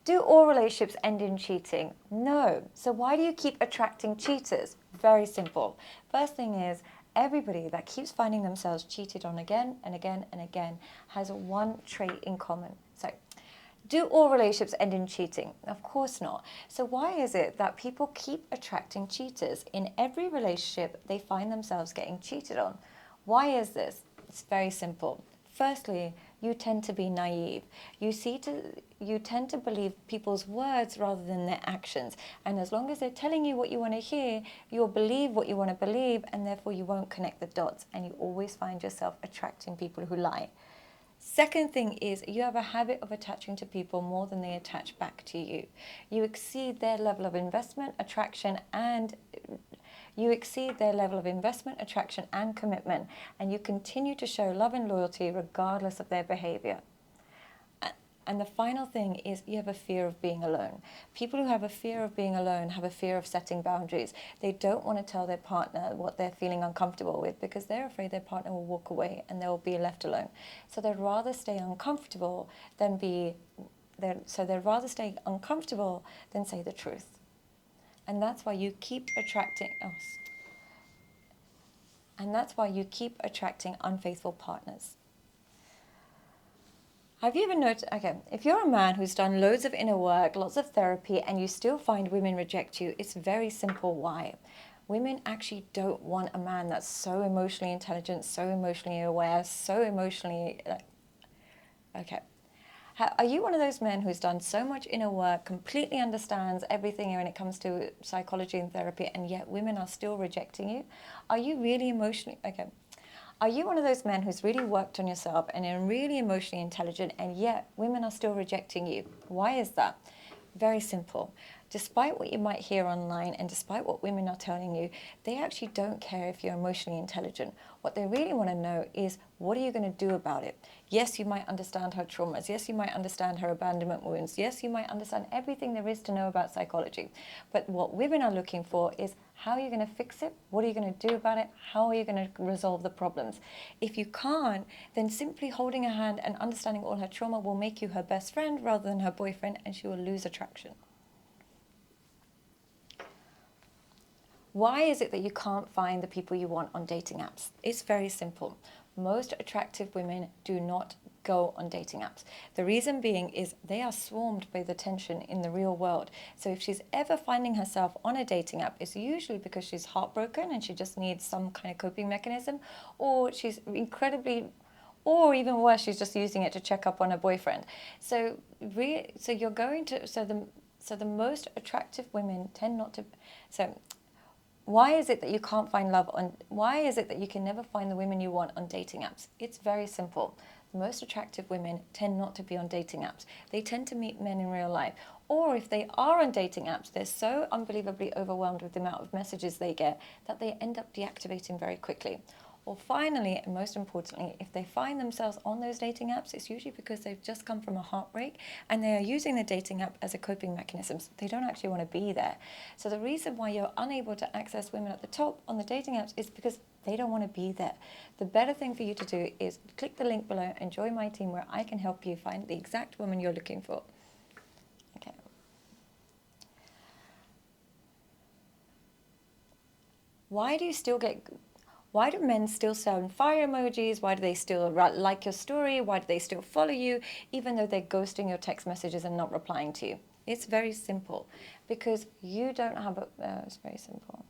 Do all relationships end in cheating? No. So why do you keep attracting cheaters? Very simple. First thing is, everybody that keeps finding themselves cheated on again and again and again has one trait in common. So, do all relationships end in cheating? Of course not. So why is it that people keep attracting cheaters? In every relationship, they find themselves getting cheated on. Why is this? It's very simple. Firstly, you tend to be naive. You tend to believe people's words rather than their actions. And as long as they're telling you what you want to hear, you'll believe what you want to believe, and therefore you won't connect the dots, and you always find yourself attracting people who lie. Second thing is, you have a habit of attaching to people more than they attach back to you. You exceed their level of investment, attraction, and commitment, and you continue to show love and loyalty regardless of their behavior. And the final thing is, you have a fear of being alone. People who have a fear of being alone have a fear of setting boundaries. They don't want to tell their partner what they're feeling uncomfortable with because they're afraid their partner will walk away and they'll be left alone. So they'd rather stay uncomfortable than say the truth. And that's why you keep attracting unfaithful partners. Have you ever noticed, if you're a man who's done loads of inner work, lots of therapy, and you still find women reject you, it's very simple why. Women actually don't want a man that's so emotionally intelligent, so emotionally aware, so emotionally... Are you one of those men who's done so much inner work, completely understands everything when it comes to psychology and therapy, and yet women are still rejecting you? Are you really emotionally... Are you one of those men who's really worked on yourself and are really emotionally intelligent, and yet women are still rejecting you? Why is that? Very simple. Despite what you might hear online and despite what women are telling you, they actually don't care if you're emotionally intelligent. What they really want to know is, what are you going to do about it? Yes, you might understand her traumas. Yes, you might understand her abandonment wounds. Yes, you might understand everything there is to know about psychology. But what women are looking for is, how are you going to fix it? What are you going to do about it? How are you going to resolve the problems? If you can't, then simply holding her hand and understanding all her trauma will make you her best friend rather than her boyfriend, and she will lose attraction. Why is it that you can't find the people you want on dating apps? It's very simple. Most attractive women do not go on dating apps. The reason being is they are swarmed by the tension in the real world. So if she's ever finding herself on a dating app, it's usually because she's heartbroken and she just needs some kind of coping mechanism, or she's or even worse, she's just using it to check up on her boyfriend. So the most attractive women tend not to... Why is it that you can't find love why is it that you can never find the women you want on dating apps? It's very simple. The most attractive women tend not to be on dating apps. They tend to meet men in real life. Or if they are on dating apps, they're so unbelievably overwhelmed with the amount of messages they get that they end up deactivating very quickly. Or finally, and most importantly, if they find themselves on those dating apps, it's usually because they've just come from a heartbreak and they are using the dating app as a coping mechanism. They don't actually want to be there. So the reason why you're unable to access women at the top on the dating apps is because they don't want to be there. The better thing for you to do is click the link below and join my team, where I can help you find the exact woman you're looking for. Okay. Why do men still send fire emojis? Why do they still like your story? Why do they still follow you, even though they're ghosting your text messages and not replying to you? It's very simple, because you don't have it's very simple.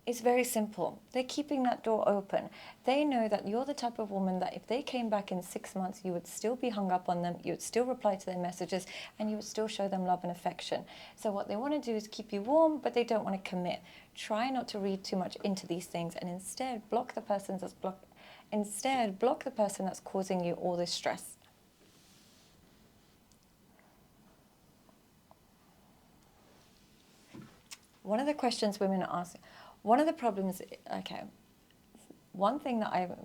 It's very simple. They're keeping that door open. They know that you're the type of woman that if they came back in 6 months, you would still be hung up on them, you would still reply to their messages, and you would still show them love and affection. So what they want to do is keep you warm, but they don't want to commit. Try not to read too much into these things, and instead block the person that's causing you all this stress. One of the questions women are asking, one of the problems, one thing that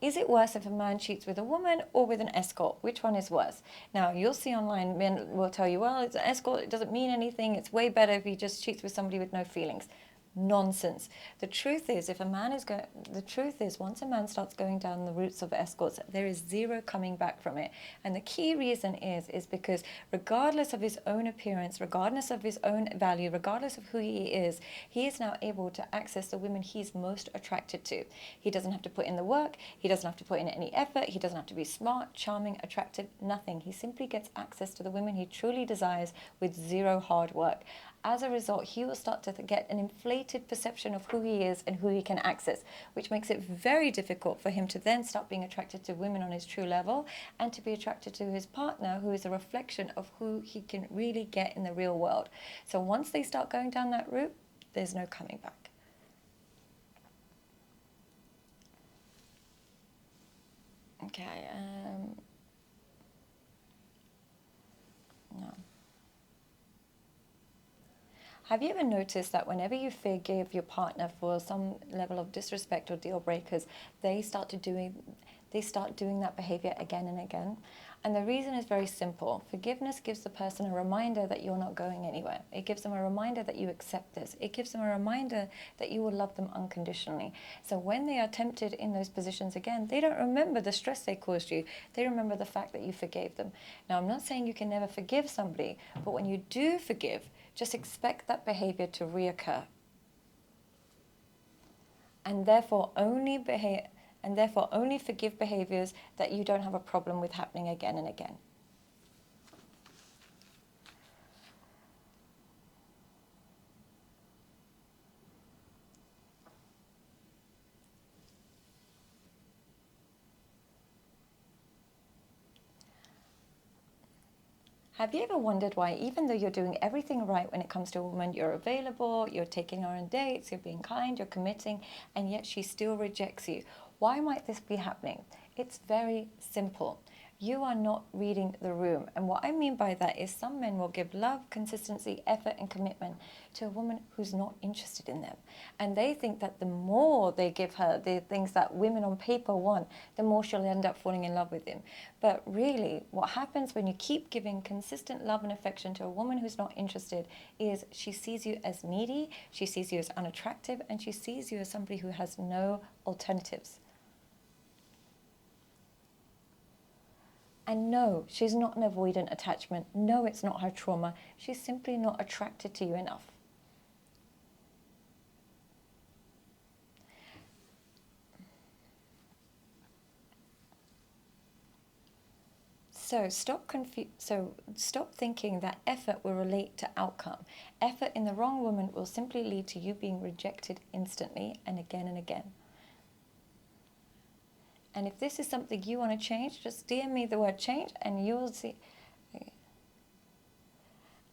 is it worse if a man cheats with a woman or with an escort? Which one is worse? Now, you'll see online, men will tell you, well, it's an escort, it doesn't mean anything, it's way better if he just cheats with somebody with no feelings. Nonsense. The truth is, once a man starts going down the routes of escorts, there is zero coming back from it. And the key reason is because regardless of his own appearance, regardless of his own value, regardless of who he is now able to access the women he's most attracted to. He doesn't have to put in the work. He doesn't have to put in any effort. He doesn't have to be smart, charming, attractive, nothing. He simply gets access to the women he truly desires with zero hard work. As a result, he will start to get an inflated perception of who he is and who he can access, which makes it very difficult for him to then start being attracted to women on his true level and to be attracted to his partner, who is a reflection of who he can really get in the real world. So once they start going down that route, there's no coming back. Okay. No. Have you ever noticed that whenever you forgive your partner for some level of disrespect or deal breakers, they start doing that behavior again and again? And the reason is very simple. Forgiveness gives the person a reminder that you're not going anywhere. It gives them a reminder that you accept this. It gives them a reminder that you will love them unconditionally. So when they are tempted in those positions again, they don't remember the stress they caused you. They remember the fact that you forgave them. Now, I'm not saying you can never forgive somebody, but when you do forgive, just expect that behavior to reoccur. And therefore only forgive behaviors that you don't have a problem with happening again and again. Have you ever wondered why, even though you're doing everything right when it comes to a woman, you're available, you're taking her on dates, you're being kind, you're committing, and yet she still rejects you? Why might this be happening? It's very simple. You are not reading the room. And what I mean by that is some men will give love, consistency, effort, and commitment to a woman who's not interested in them. And they think that the more they give her the things that women on paper want, the more she'll end up falling in love with him. But really, what happens when you keep giving consistent love and affection to a woman who's not interested is she sees you as needy, she sees you as unattractive, and she sees you as somebody who has no alternatives. And no, she's not an avoidant attachment. No, it's not her trauma. She's simply not attracted to you enough. So stop thinking that effort will relate to outcome. Effort in the wrong woman will simply lead to you being rejected instantly and again and again. And if this is something you want to change, just DM me the word change and you'll see.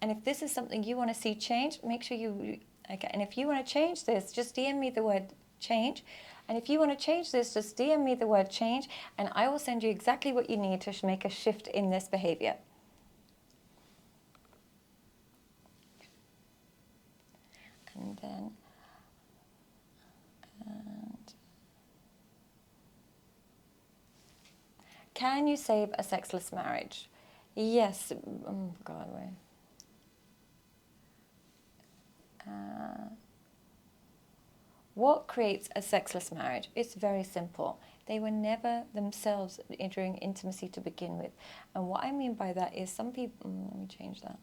And if this is something you want to see change, make sure you, okay. And if you want to change this, just DM me the word change. And if you want to change this, just DM me the word change and I will send you exactly what you need to make a shift in this behavior. And then, can you save a sexless marriage? Yes. Oh, God, wait. What creates a sexless marriage? It's very simple. They were never themselves entering intimacy to begin with. And what I mean by that is some people... let me change that.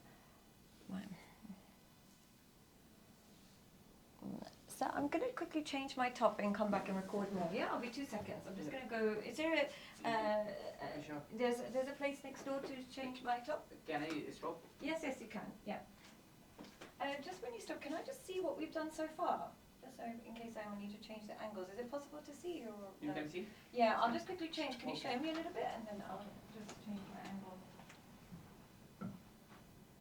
So I'm going to quickly change my top and come back and record more. Yeah, I'll be 2 seconds. I'm just going to go... Is there a... Sure. There's a place next door to change my top? Can I stop? Yes, you can. Yeah. Just when you stop, can I just see what we've done so far? Just so in case I will need to change the angles. Is it possible to see? Or, You can see? Yeah, I'll just quickly change. Can you show me a little bit? And then I'll just change my angle.